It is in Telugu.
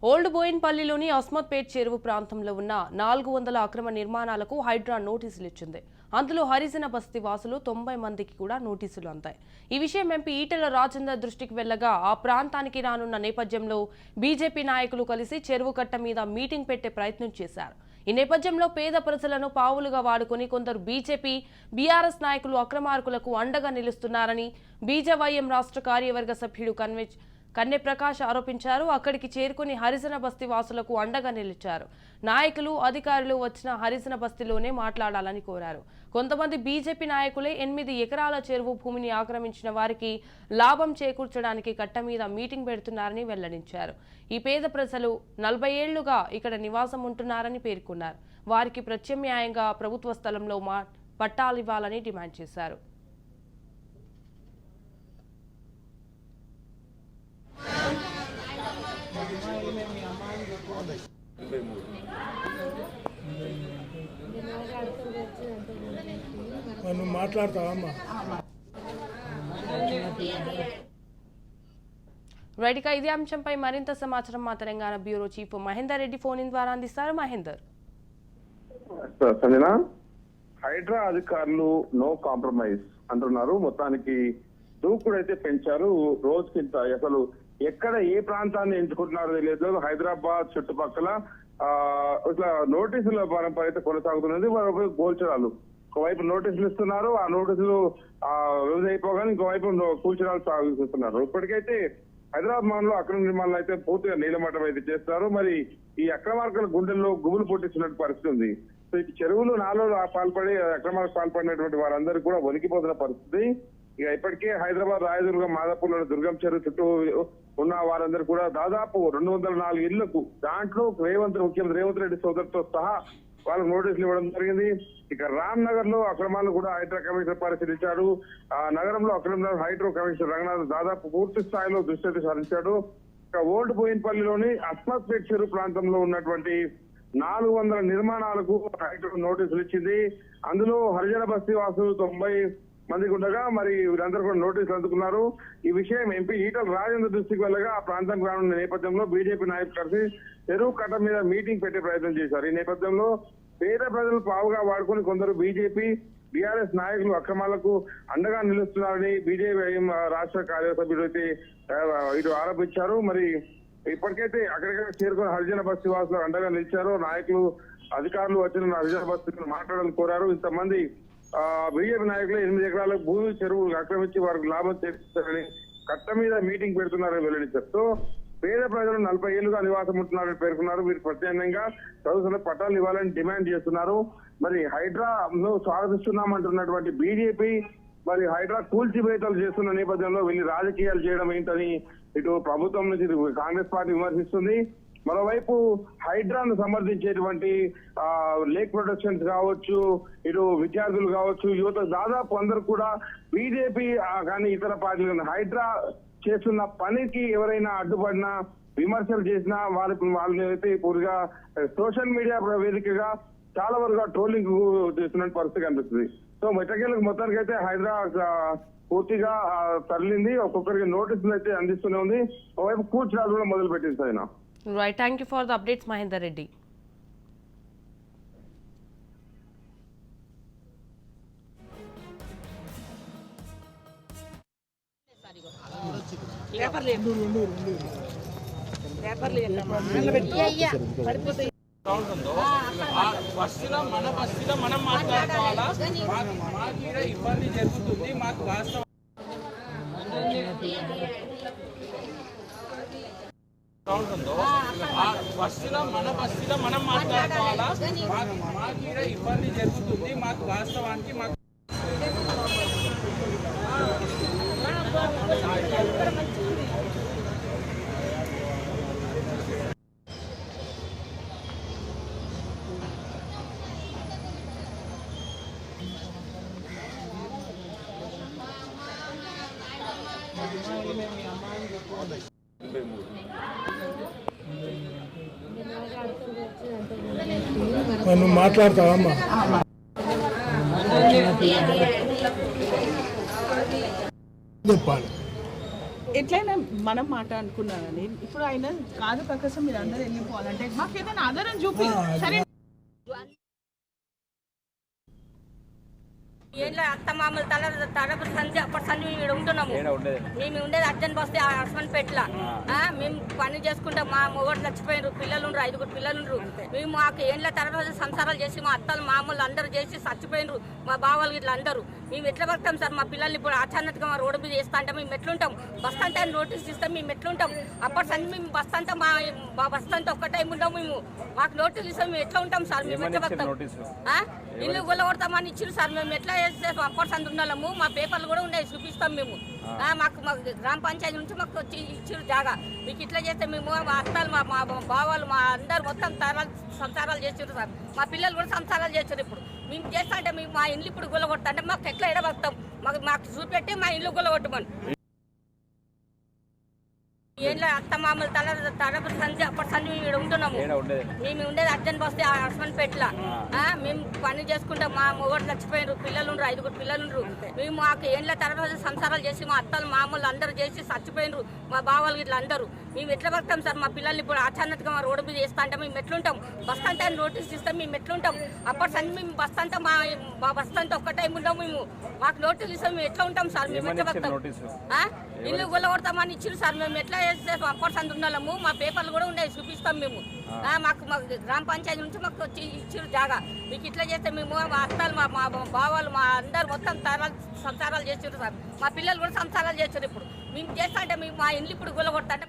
ఓల్డ్ బోయిన్పల్లిలోని అస్మత్పేట్ చెరువు ప్రాంతంలో ఉన్న 400 అక్రమ నిర్మాణాలకు హైడ్రా నోటీసులు ఇచ్చింది. అందులో హరిజన బస్తీ వాసులు 90 మందికి కూడా నోటీసులు అందాయి. ఈ విషయం ఎంపీ ఈటెల రాజేందర్ దృష్టికి వెళ్లగా ఆ ప్రాంతానికి రానున్న నేపథ్యంలో బీజేపీ నాయకులు కలిసి చెరువు కట్ట మీద మీటింగ్ పెట్టే ప్రయత్నం చేశారు. ఈ నేపథ్యంలో పేద ప్రజలను పావులుగా వాడుకుని కొందరు బీజేపీ, బీఆర్ఎస్ నాయకులు అక్రమార్కులకు అండగా నిలుస్తున్నారని బీజేవైఎం రాష్ట్ర కార్యవర్గ సభ్యుడు కన్నె ప్రకాష్ ఆరోపించారు. అక్కడికి చేరుకుని హరిజన బస్తీ వాసులకు అండగా నిలిచారు. నాయకులు, అధికారులు వచ్చిన హరిజన బస్తీలోనే మాట్లాడాలని కోరారు. కొంతమంది బీజేపీ నాయకులే 8 ఎకరాల చెరువు భూమిని ఆక్రమించిన వారికి లాభం చేకూర్చడానికి కట్ట మీద మీటింగ్ పెడుతున్నారని వెల్లడించారు. ఈ పేద ప్రజలు 40 ఏళ్లుగా ఇక్కడ నివాసం ఉంటున్నారని పేర్కొన్నారు. వారికి ప్రత్యామ్నాయంగా ప్రభుత్వ స్థలంలో పట్టాలివ్వాలని డిమాండ్ చేశారు. మాట్లాడతావమ్మా రైట్. ఇదే అంశంపై మరింత సమాచారం మా Telangana bureau chief Mahender Reddy phone in ద్వారా అందిస్తారు. మహేందర్, హైడ్రా అధికారులు నో కాంప్రమైజ్ అంటున్నారు. మొత్తానికి దూకుడైతే పెంచారు. రోజుకింత అసలు ఎక్కడ ఏ ప్రాంతాన్ని ఎంచుకుంటున్నారో తెలియదు. హైదరాబాద్ చుట్టుపక్కల ఇట్లా నోటీసుల పరంపర అయితే కొనసాగుతున్నది. మరోవైపు గోల్చరాలు, ఒకవైపు నోటీసులు ఇస్తున్నారు, ఆ నోటీసులు రోజు అయిపోగానే ఇంకోవైపు కూల్చరాలు సాగిస్తున్నారు. ఇప్పటికైతే హైదరాబాద్ లో అక్రమ నిర్మాణాలు అయితే పూర్తిగా నీలమట్టం అయితే చేస్తారు. మరి ఈ అక్రమార్కుల గుండెల్లో గుబులు పుట్టిస్తున్నట్టు పరిస్థితి ఉంది. సో ఈ చెరువులు నాలో పాల్పడి అక్రమాలకు పాల్పడినటువంటి వారందరూ కూడా వణికిపోతున్న పరిస్థితి. ఇక ఇప్పటికే హైదరాబాద్ రాయదుర్గం, మాదాపూర్లో దుర్గం చెరువు చుట్టూ ఉన్న వారందరూ కూడా దాదాపు 204 ఇళ్లకు, దాంట్లో ముఖ్యమంత్రి రేవంత్ రెడ్డి సోదరుతో సహా వాళ్ళకు నోటీసులు ఇవ్వడం జరిగింది. ఇక రామ్ నగర్ లో అక్రమాలు కూడా హైడ్రా కమిషనర్ పరిశీలించాడు. ఆ నగరంలో అక్రమ హైడ్రో కమిషనర్ రంగనాథ్ దాదాపు పూర్తి స్థాయిలో దృష్టి సారించాడు. ఇక ఓల్డ్ బోయిన్పల్లిలోని అస్మత్పేట్ చెరువు ప్రాంతంలో ఉన్నటువంటి 400 నిర్మాణాలకు హైడ్రో నోటీసులు ఇచ్చింది. అందులో హరిజన బస్తీ వాసులు 90 మందికి ఉండగా మరి వీరందరూ కూడా నోటీసులు అందుకున్నారు. ఈ విషయం ఎంపీ ఈటెల రాజేందర్ దృష్టికి వెళ్ళగా ఆ ప్రాంతానికి రానున్న నేపథ్యంలో బీజేపీ నాయకులు కలిసి చెరువు కట్ట మీద మీటింగ్ పెట్టే ప్రయత్నం చేశారు. ఈ నేపథ్యంలో పేద ప్రజలు పావుగా వాడుకుని కొందరు బీజేపీ, బీఆర్ఎస్ నాయకులు అక్రమాలకు అండగా నిలుస్తున్నారని బీజేపీ రాష్ట్ర కార్యసభ్యులు అయితే ఇటు ఆరోపించారు. మరి ఇప్పటికైతే అక్కడికక్కడ చేరుకుని హరిజన బస్తీ వాసులు అండగా నిలిచారు. నాయకులు, అధికారులు వచ్చిన హరిజన బస్తీలను మాట్లాడాలని కోరారు. ఇంతమంది బీజేపీ నాయకులు 8 ఎకరాల భూమి చెరువులు ఆక్రమించి వారికి లాభం చేస్తారని కట్ట మీద మీటింగ్ పెడుతున్నారని వెల్లడించారు. సో పేద ప్రజలు 40 ఏళ్లుగా నివాసం ఉంటున్నారని పేర్కొన్నారు. వీరికి ప్రత్యేకంగా చదువుతున్న పట్టాలు ఇవ్వాలని డిమాండ్ చేస్తున్నారు. మరి హైడ్రాను స్వాగతిస్తున్నామంటున్నటువంటి బీజేపీ మరి హైడ్రా కూల్చివేతలు చేస్తున్న నేపథ్యంలో వీళ్ళు రాజకీయాలు చేయడం ఏంటని ఇటు ప్రభుత్వం నుంచి కాంగ్రెస్ పార్టీ విమర్శిస్తుంది. మరోవైపు హైడ్రాను సమర్థించేటువంటి లేక్ ప్రొటెక్షన్స్ కావచ్చు, ఇటు విద్యార్థులు కావచ్చు, యువత దాదాపు అందరూ కూడా బీజేపీ కానీ ఇతర పార్టీలు హైడ్రా చేస్తున్న పనికి ఎవరైనా అడ్డుపడినా, విమర్శలు చేసినా వాళ్ళని అయితే పూర్తిగా సోషల్ మీడియా వేదికగా చాలా వరకు ట్రోలింగ్ చేస్తున్న పరిస్థితి కనిపిస్తుంది. సో మెట్టకేళ్ళకి మొత్తానికైతే హైడ్రా పూర్తిగా తరలింది. ఒక్కొక్కరికి నోటీసులు అయితే అందిస్తూనే ఉంది. ఒకవైపు కూర్చోలు కూడా మొదలు పెట్టింది. అయినా right, thank you for the updates Mahender Reddy. మన బస్తీలో మనం మాట్లాడుకోవాలా? మాకు ఇబ్బంది జరుగుతుంది. మాకు వాస్తవం బస్తీలో మన బస్తీలో మనం మాట్లాడుకోవాలా? మాకు ఇబ్బంది జరుగుతుంది. మాకు వాస్తవానికి మాకు నువ్వు మాట్లాడతావమ్మా చెప్పాలి. ఎట్లయినా మనం మాట అనుకున్నానని ఇప్పుడు ఆయన కాదు ప్రకాశం మీరు అందరూ వెళ్ళిపోవాలంటే మాకు ఏదైనా ఆధారం చూపి సరే ఏంట్లో అత్త మామూలు తరపు సంధి అప్పటి సంధి మేము ఇక్కడ ఉంటున్నాము. మేము ఉండేది అర్జెంట్ బస్తే హస్బెండ్పేటలో. మేము పని చేసుకుంటాం. మా మొగోడు చచ్చిపోయినారు, పిల్లలు 5 పిల్లలు. మేము మాకు ఏండ్ల తర్వాత సంసారాలు చేసి మా అత్తలు మామూలు అందరూ చేసి చచ్చిపోయినారు. మా బావాళ్ళు ఇట్లా అందరూ మేము ఎట్లా బతాం సార్? మా పిల్లల్ని ఇప్పుడు అచానక్గా మా రోడ్డు మీద వేస్తా అంటే మేము ఎట్లుంటాం? బస్ అంతా నోటీస్ ఇస్తాం, మేము ఎట్లుంటాం? అప్పటి సంధి మేము బస్ అంతా మా బస్ అంతా ఒక్క టైం ఉంటాం. మేము మాకు నోటీస్ ఇస్తాం, మేము ఎట్లా ఉంటాం సార్? మేము ఎట్లా బతాం? ఇల్లు గుల్లగొడతామని ఇచ్చారు సార్. మేము ఎట్లా చేస్తాం? అప్పటి సంది ఉన్నాము, మా పేపర్లు కూడా ఉన్నాయి, చూపిస్తాం మేము. మాకు గ్రామ పంచాయతీ నుంచి మాకు వచ్చి ఇచ్చారు జాగా. మీకు ఇట్లా చేస్తే మేము మా అత్తాలు మా బావాలు మా అందరు మొత్తం సంసారాలు చేసారు సార్. మా పిల్లలు కూడా సంసారాలు చేశారు. ఇప్పుడు మేము చేస్తా అంటే మేము మా ఇల్లు ఇప్పుడు గుల్లగొడతా అంటే మాకు ఎట్లా ఎడబడతాం? మాకు చూపెట్టి మా ఇల్లు గుల్లగొట్టమని. ఏంట్లో అత్త మామూలు తరపు సంధి అప్పటి సంధి మేము ఇక్కడ ఉంటున్నాము. మేము ఉండేది అర్జెంట్ బస్తే హస్బెండ్పేటలో. మేము పని చేసుకుంటాం. మా మొగోడు చచ్చిపోయినారు, పిల్లలు 5 పిల్లలు. మేము మాకు ఏండ్ల తర్వాత సంసారాలు చేసి మా అత్తలు మామూలు అందరూ చేసి చచ్చిపోయినారు. మా బావాళ్ళు ఇట్లా అందరూ మేము ఎట్లా బతాం సార్? మా పిల్లల్ని ఇప్పుడు అచానక్గా మా రోడ్డు మీద వేస్తా అంటే మేము ఎట్లుంటాం? బస్ అంతా నోటీస్ ఇస్తాం, మేము ఎట్లుంటాం? అప్పటి సంది మేము బస్ అంతా మా బస్ అంతా ఒక్క టైం ఉంటాం. మేము మాకు నోటీస్ ఇస్తాం, మేము ఎట్లా ఉంటాం సార్? మేము ఎట్లా బతాం? ఇల్లు గుల్లగొడతామని ఇచ్చారు సార్. మేము ఎట్లా చేస్తాం? అప్పటి సంది ఉన్నాము, మా పేపర్లు కూడా ఉన్నాయి, చూపిస్తాం మేము. మాకు గ్రామ పంచాయతీ నుంచి మాకు వచ్చి ఇచ్చారు జాగా. మీకు ఇట్లా చేస్తే మేము మా అత్తాలు మా బావాలు మా అందరు మొత్తం సంసారాలు చేసారు సార్. మా పిల్లలు కూడా సంసారాలు చేశారు. ఇప్పుడు మేము చేస్తా అంటే మేము మా ఇల్లు ఇప్పుడు గుల్లగొడతా అంటే